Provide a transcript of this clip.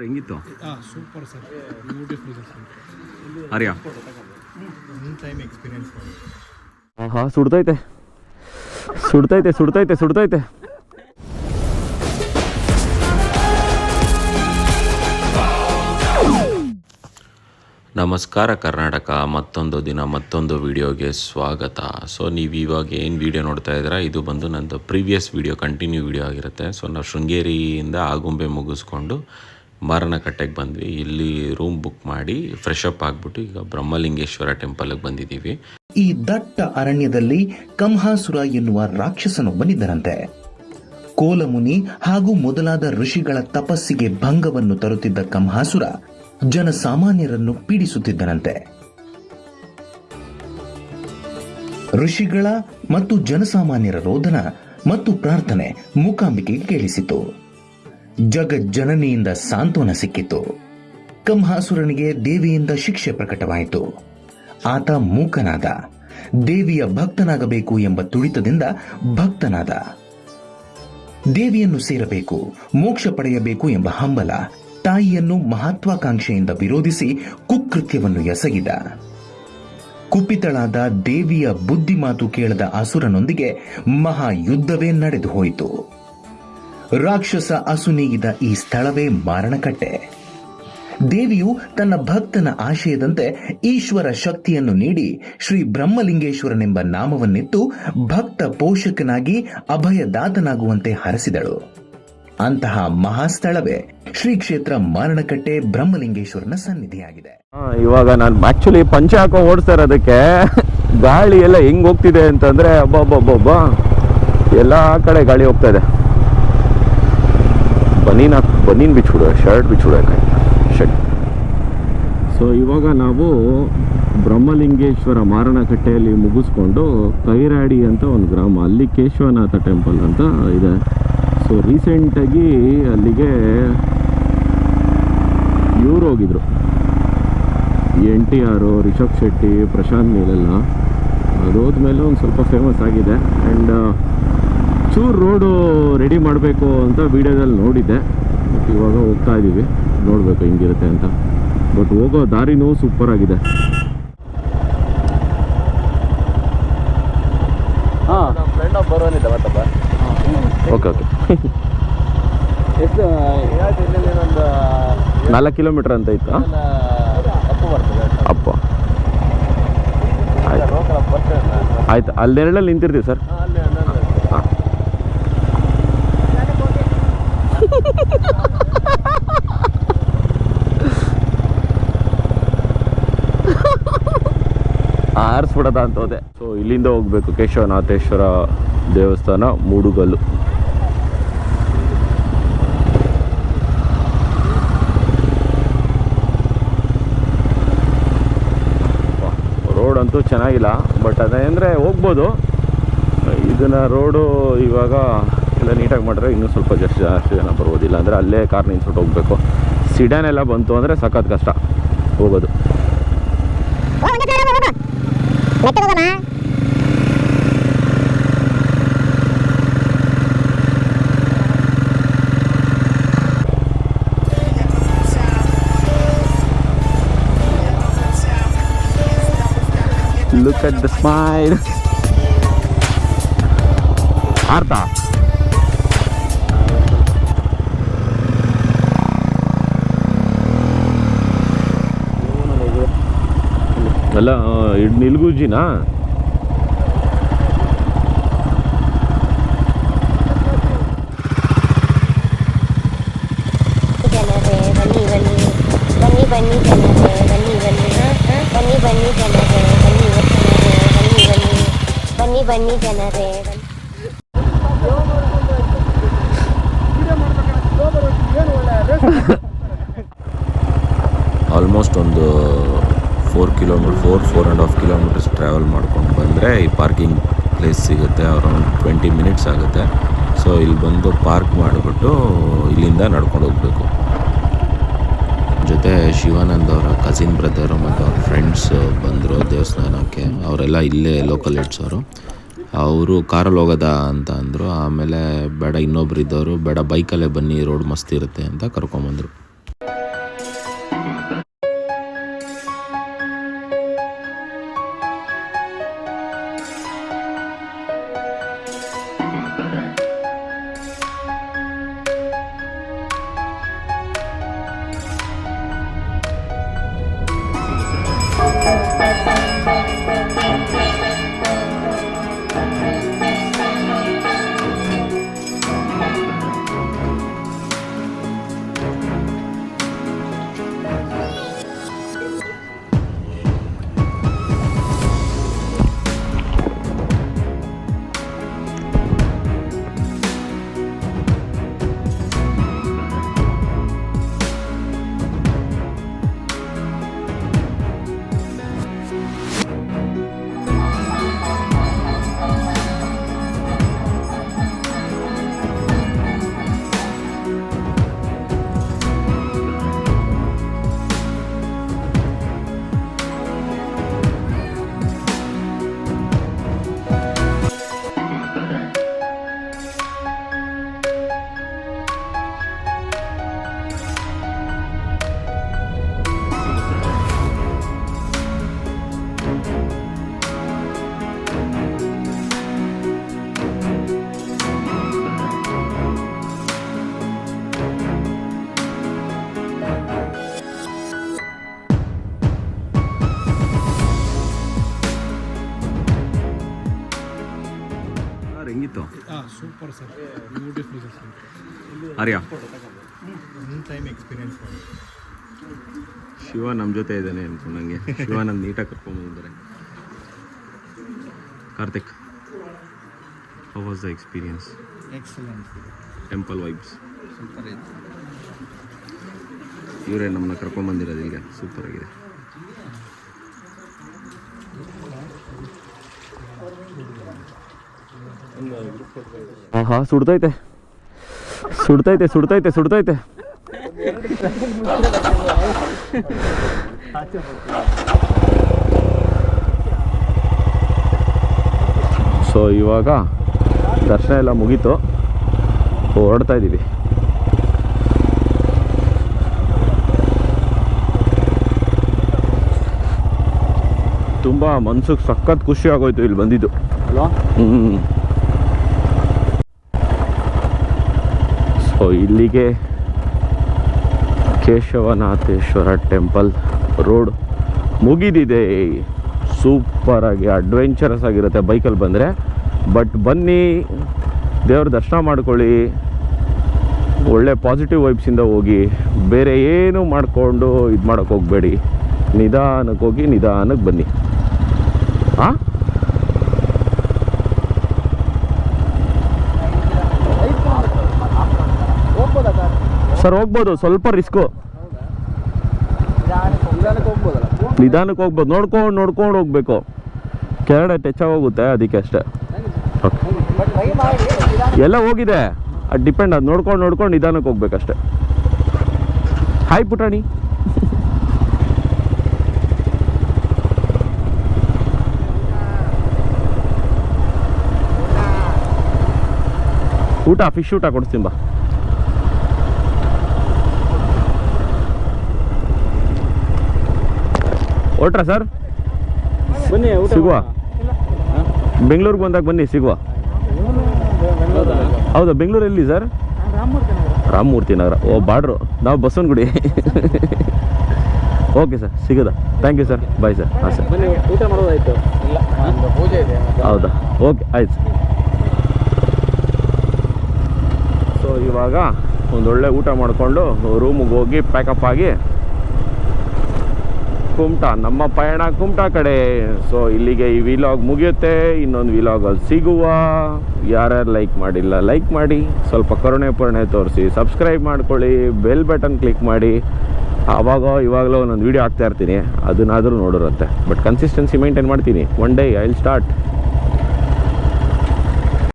Sir ಹೆಂಗಿತ್ತು? Super sir, beautiful sir. Arya one time experience ಮಾಡಿ. ಸುಡ್ತೈತೆ ಸುಡ್ತೈತೆ ಸುಡ್ತೈತೆ ಸುಡ್ತೈತೆ. ನಮಸ್ಕಾರ ಕರ್ನಾಟಕ, ಮತ್ತೊಂದು ದಿನ ಮತ್ತೊಂದು ವಿಡಿಯೋಗೆ ಸ್ವಾಗತ. ಸೊ ನೀವು ಇವಾಗ ಏನು ವಿಡಿಯೋ ನೋಡ್ತಾ ಇದ್ದೀರಾ, ಇದು ಬಂದು ನಂದು ಪ್ರೀವಿಯಸ್ ವಿಡಿಯೋ ಕಂಟಿನ್ಯೂ ವಿಡಿಯೋ ಆಗಿರುತ್ತೆ. ಸೊ ನಾವು ಶೃಂಗೇರಿಯಿಂದ ಆಗುಂಬೆ ಮುಗಿಸ್ಕೊಂಡು ಮಾರನಕಟ್ಟೆಗೆ ಬಂದ್ವಿ. ಇಲ್ಲಿ ರೂಮ್ ಬುಕ್ ಮಾಡಿ ಫ್ರೆಶ್ ಅಪ್ ಆಗಿಬಿಟ್ಟು ಈಗ ಬ್ರಹ್ಮಲಿಂಗೇಶ್ವರ ಟೆಂಪಲ್ಗೆ ಬಂದಿದ್ದೀವಿ. ಈ ದಟ್ಟ ಅರಣ್ಯದಲ್ಲಿ ಕಂಹಾಸುರ ಎನ್ನುವ ರಾಕ್ಷಸನೊಬ್ಬನಿದ್ದರಂತೆ. ಕೋಲಮುನಿ ಹಾಗೂ ಮೊದಲಾದ ಋಷಿಗಳ ತಪಸ್ಸಿಗೆ ಭಂಗವನ್ನು ತರುತ್ತಿದ್ದ ಕಂಹಾಸುರ ಜನಸಾಮಾನ್ಯರನ್ನು ಪೀಡಿಸುತ್ತಿದ್ದನಂತೆ. ಋಷಿಗಳ ಮತ್ತು ಜನಸಾಮಾನ್ಯರ ರೋದನ ಮತ್ತು ಪ್ರಾರ್ಥನೆ ಮೂಕಾಂಬಿಕೆಗೆ ಕೇಳಿಸಿತು. ಜಗಜ್ಜನನಿಯಿಂದ ಸಾಂತ್ವನ ಸಿಕ್ಕಿತು. ಕಂಹಾಸುರನಿಗೆ ದೇವಿಯಿಂದ ಶಿಕ್ಷೆ ಪ್ರಕಟವಾಯಿತು. ಆತ ಮೂಕನಾದ. ದೇವಿಯ ಭಕ್ತನಾಗಬೇಕು ಎಂಬ ತುಡಿತದಿಂದ ಭಕ್ತನಾದ. ದೇವಿಯನ್ನು ಸೇರಬೇಕು, ಮೋಕ್ಷ ಪಡೆಯಬೇಕು ಎಂಬ ಹಂಬಲ ತಾಯಿಯನ್ನು ಮಹತ್ವಾಕಾಂಕ್ಷೆಯಿಂದ ವಿರೋಧಿಸಿ ಕುಕೃತ್ಯವನ್ನು ಎಸಗಿದ. ಕುಪಿತಳಾದ ದೇವಿಯ ಬುದ್ಧಿ ಮಾತು ಕೇಳದ ಅಸುರನೊಂದಿಗೆ ಮಹಾಯುದ್ಧವೇ ನಡೆದು ಹೋಯಿತು. ರಾಕ್ಷಸ ಅಸುನೀಗಿದ ಈ ಸ್ಥಳವೇ ಮಾರಣಕಟ್ಟೆ. ದೇವಿಯು ತನ್ನ ಭಕ್ತನ ಆಶಯದಂತೆ ಈಶ್ವರ ಶಕ್ತಿಯನ್ನು ನೀಡಿ ಶ್ರೀ ಬ್ರಹ್ಮಲಿಂಗೇಶ್ವರನೆಂಬ ನಾಮವನ್ನಿತ್ತು ಭಕ್ತ ಪೋಷಕನಾಗಿ ಅಭಯದಾತನಾಗುವಂತೆ ಹರಸಿದಳು. ಅಂತಹ ಮಹಾಸ್ಥಳವೇ ಶ್ರೀ ಕ್ಷೇತ್ರ ಮಾರಣಕಟ್ಟೆ ಬ್ರಹ್ಮಲಿಂಗೇಶ್ವರನ ಸನ್ನಿಧಿಯಾಗಿದೆ. ಇವಾಗ ನಾನು ಆಕ್ಚುಲಿ ಪಂಚೆ ಹಾಕೋ ಓಡಿಸ್ತಾ ಇರೋದಕ್ಕೆ ಗಾಳಿ ಎಲ್ಲ ಹೆಂಗ್ ಹೋಗ್ತಿದೆ ಅಂತಂದ್ರೆ ಅಬ್ಬಬ್ಬಬ್ಬ ಎಲ್ಲ ಕಡೆ ಗಾಳಿ ಹೋಗ್ತಾ ಇದೆ. ಬನೀನ್ ಬಿಚ್ಬಿಡು, ಶರ್ಟ್ ಬಿಚ್ಬಿಡು ಶರ್ಟ್. ಸೊ ಇವಾಗ ನಾವು ಬ್ರಹ್ಮಲಿಂಗೇಶ್ವರ ಮಾರಣಕಟ್ಟೆಯಲ್ಲಿ ಮುಗಿಸ್ಕೊಂಡು ಕೈರಾಡಿ ಅಂತ ಒಂದು ಗ್ರಾಮ, ಅಲ್ಲಿ ಕೇಶವನಾಥ ಟೆಂಪಲ್ ಅಂತ ಇದೆ. ಸೊ ರೀಸೆಂಟಾಗಿ ಅಲ್ಲಿಗೆ ಇವರು ಹೋಗಿದ್ರು, NTR, ರಿಷಬ್ ಶೆಟ್ಟಿ, ಪ್ರಶಾಂತ್ ನೀಲೆಲ್ಲ. ಅದೋದ್ಮೇಲೆ ಒಂದು ಸ್ವಲ್ಪ ಫೇಮಸ್ ಆಗಿದೆ. ಆ್ಯಂಡ್ ಚೂರು ರೋಡು ರೆಡಿ ಮಾಡಬೇಕು ಅಂತ ವಿಡಿಯೋದಲ್ಲಿ ನೋಡಿದ್ದೆ. ಇವಾಗ ಹೋಗ್ತಾ ಇದ್ದೀವಿ, ನೋಡಬೇಕು ಹೆಂಗಿರುತ್ತೆ ಅಂತ. ಬಟ್ ಹೋಗೋ ದಾರಿನೂ ಸೂಪರ್ ಆಗಿದೆ. Okay okay. ಎಷ್ಟು 4 ಕಿಲೋಮೀಟರ್ ಅಂತ ಇತ್ತು ಅಪ್ಪ. ಆಯ್ತು, ಅಲ್ಲಿ ನೆರಳಲ್ಲಿ ನಿಂತಿರ್ತೀವಿ ಸರ್. ಹಾಂ ಆರಿಸ್ಬಿಡದ ಅಂತ ಹೋದೆ. ಸೊ ಇಲ್ಲಿಂದ ಹೋಗ್ಬೇಕು ಕೇಶವನಾಥೇಶ್ವರ ದೇವಸ್ಥಾನ, ಮೂಡುಗಲ್ಲು. ರೋಡ್ ಅಂತೂ ಚೆನ್ನಾಗಿಲ್ಲ, ಬಟ್ ಅದೇಂದರೆ ಹೋಗ್ಬೋದು. ಇದನ್ನು ರೋಡು ಇವಾಗ ಎಲ್ಲ ನೀಟಾಗಿ ಮಾಡಿದ್ರೆ ಇನ್ನೂ ಸ್ವಲ್ಪ ಜಾಸ್ತಿ ಜನ ಬರ್ಬೋದಿಲ್ಲ. ಅಂದರೆ ಅಲ್ಲೇ ಕಾರ್ ನಿಲ್ಸ್ಬಿಟ್ಟು ಹೋಗಬೇಕು. ಸಿಡನ್ ಎಲ್ಲ ಬಂತು ಅಂದರೆ ಸಖತ್ ಕಷ್ಟ ಹೋಗೋದು. Look at the smile. ಆರ್ತಾ ಅಲ್ಲ, ನಿಲ್ಗೂಜಿನಾ? ಬನ್ನಿ ಜನರೇ. ಆಲ್ಮೋಸ್ಟ್ ಒಂದು 4.5 ಕಿಲೋಮೀಟರ್ಸ್ ಟ್ರಾವೆಲ್ ಮಾಡ್ಕೊಂಡು ಬಂದರೆ ಈ ಪಾರ್ಕಿಂಗ್ ಪ್ಲೇಸ್ ಸಿಗುತ್ತೆ. ಅರೌಂಡ್ 20 ಮಿನಿಟ್ಸ್ ಆಗುತ್ತೆ. ಸೊ ಇಲ್ಲಿ ಬಂದು ಪಾರ್ಕ್ ಮಾಡಿಬಿಟ್ಟು ಇಲ್ಲಿಂದ ನಡ್ಕೊಂಡು ಹೋಗಬೇಕು. ಜೊತೆ ಶಿವಾನಂದ್ ಅವರ ಕಸಿನ್ ಬ್ರದರು ಮತ್ತು ಅವ್ರ ಫ್ರೆಂಡ್ಸ್ ಬಂದರು ದೇವಸ್ಥಾನಕ್ಕೆ. ಅವರೆಲ್ಲ ಇಲ್ಲೇ ಲೋಕಲ್ ಹೆಡ್ಸ್ ಅವರು ಕಾರಲ್ಲಿ ಹೋಗೋದ ಅಂತ ಅಂದರು. ಆಮೇಲೆ ಬೇಡ, ಇನ್ನೊಬ್ರು ಇದ್ದವರು ಬೇಡ ಬೈಕಲ್ಲೇ ಬನ್ನಿ, ರೋಡ್ ಮಸ್ತ್ ಇರುತ್ತೆ ಅಂತ ಕರ್ಕೊಂಬಂದರು. ಹೆಂಗಿತ್ತು super sir beautiful sir Arya one time experience ಮಾಡಿ ಶಿವ ನಮ್ಮ ಜೊತೆ ಇದ್ದಾನೆ ಅನ್ಕೊಂಡಂಗೆ ಶಿವಾನಂದ್ ನೀಟಾಗಿ ಕರ್ಕೊಂಡ್ಬಂದಿದ್ದಾರೆ. Karthik, how was the experience? Excellent temple vibes super ಇತ್ತು. ಇವರೇ ನಮ್ಮನ್ನ ಕರ್ಕೊಂಡ್ಬಂದಿರೋದು ಈಗ. ಸೂಪರ್ ಆಗಿದೆ. ಆಹಾ, ಸುಡ್ತೈತೆ ಸುಡ್ತೈತೆ ಸುಡ್ತೈತೆ ಸುಡ್ತೈತೆ. ಸೊ ಇವಾಗ ದರ್ಶನ ಎಲ್ಲ ಮುಗೀತು, ಹೊರಡ್ತಾ ಇದ್ದೀವಿ. ತುಂಬ ಮನ್ಸಿಗೆ ಸಖತ್ ಖುಷಿ ಆಗೋಯ್ತು ಇಲ್ಲಿ ಬಂದಿದ್ದು ಅಲ್ವಾ. ಸೊ ಇಲ್ಲಿಗೆ ಕೇಶವನಾಥೇಶ್ವರ ಟೆಂಪಲ್ ರೋಡ್ ಮುಗಿದಿದೆ. ಸೂಪರಾಗಿ ಅಡ್ವೆಂಚರಸ್ ಆಗಿರುತ್ತೆ ಬೈಕಲ್ಲಿ ಬಂದರೆ. ಬಟ್ ಬನ್ನಿ, ದೇವ್ರ ದರ್ಶನ ಮಾಡ್ಕೊಳ್ಳಿ, ಒಳ್ಳೆ ಪಾಸಿಟಿವ್ ವೈಬ್ಸಿಂದ ಹೋಗಿ. ಬೇರೆ ಏನು ಮಾಡಿಕೊಂಡು ಇದು ಮಾಡೋಕ್ಕೆ ಹೋಗಬೇಡಿ. ನಿಧಾನಕ್ಕೆ ಹೋಗಿ ನಿಧಾನಕ್ಕೆ ಬನ್ನಿ. ಹಾಂ, ಸರ್ ಹೋಗ್ಬೋದು, ಸ್ವಲ್ಪ ರಿಸ್ಕು. ನಿಧಾನಕ್ಕೆ ಹೋಗ್ಬೋದು, ನೋಡ್ಕೊಂಡು ಹೋಗ್ಬೇಕು. ಕೆಳಗಡೆ ಟಚ್ ಆಗೋಗುತ್ತೆ, ಅದಕ್ಕೆ ಅಷ್ಟೇ. ಎಲ್ಲ ಹೋಗಿದೆ, ಅದು ಡಿಪೆಂಡ್. ಅದು ನೋಡ್ಕೊಂಡು ನಿಧಾನಕ್ಕೆ ಹೋಗ್ಬೇಕಷ್ಟೆ. ಹಾಯ್ ಪುಟಾಣಿ. ಊಟ, ಫಿಶ್ ಊಟ ಕೊಡ್ತೀನಿ ಬಾ. ಹೊಟ್ರಾ ಸರ್? ಬನ್ನಿ ಸಿಗುವ. ಬೆಂಗಳೂರಿಗೆ ಬಂದಾಗ ಬನ್ನಿ, ಸಿಗುವ. ಹೌದಾ, ಬೆಂಗಳೂರಲ್ಲಿ ಸರ್? ರಾಮಮೂರ್ತಿ ನಗರ. ಓ, ಬಾರ್ಡ್ರು. ನಾವು ಬಸವನಗುಡಿ. ಓಕೆ ಸರ್, ಸಿಗೋದಾ? Thank you sir, bye sir. ಹಾಂ ಸರ್, ಬನ್ನಿ ಊಟ ಮಾಡೋದಾಯ್ತು. ಇಲ್ಲ, ಪೂಜೆ ಇದೆ. ಹೌದಾ, ಓಕೆ, ಆಯ್ತು. ಸೊ ಇವಾಗ ಒಂದೊಳ್ಳೆ ಊಟ ಮಾಡಿಕೊಂಡು ರೂಮಿಗೆ ಹೋಗಿ ಪ್ಯಾಕಪ್ ಆಗಿ ಕುಮಟಾ, ನಮ್ಮ ಪಯಣ ಕುಮಟಾ ಕಡೆ. ಸೊ ಇಲ್ಲಿಗೆ ಈ ವಿಲಾಗ್ ಮುಗಿಯುತ್ತೆ. ಇನ್ನೊಂದು ವಿಲಾಗಲ್ಲಿ ಸಿಗುವ. ಯಾರ್ಯಾರು ಲೈಕ್ ಮಾಡಿಲ್ಲ ಲೈಕ್ ಮಾಡಿ, ಸ್ವಲ್ಪ ಕರುಣೆ ತೋರಿಸಿ, ಸಬ್ಸ್ಕ್ರೈಬ್ ಮಾಡ್ಕೊಳ್ಳಿ, ಬೆಲ್ ಬಟನ್ ಕ್ಲಿಕ್ ಮಾಡಿ. ಇವಾಗಲೂ ಒಂದೊಂದು ವೀಡಿಯೋ ಹಾಕ್ತಾ ಇರ್ತೀನಿ, ಅದನ್ನಾದರೂ ನೋಡಿರುತ್ತೆ. ಬಟ್ ಕನ್ಸಿಸ್ಟೆನ್ಸಿ ಮೇಂಟೈನ್ ಮಾಡ್ತೀನಿ. One day I will start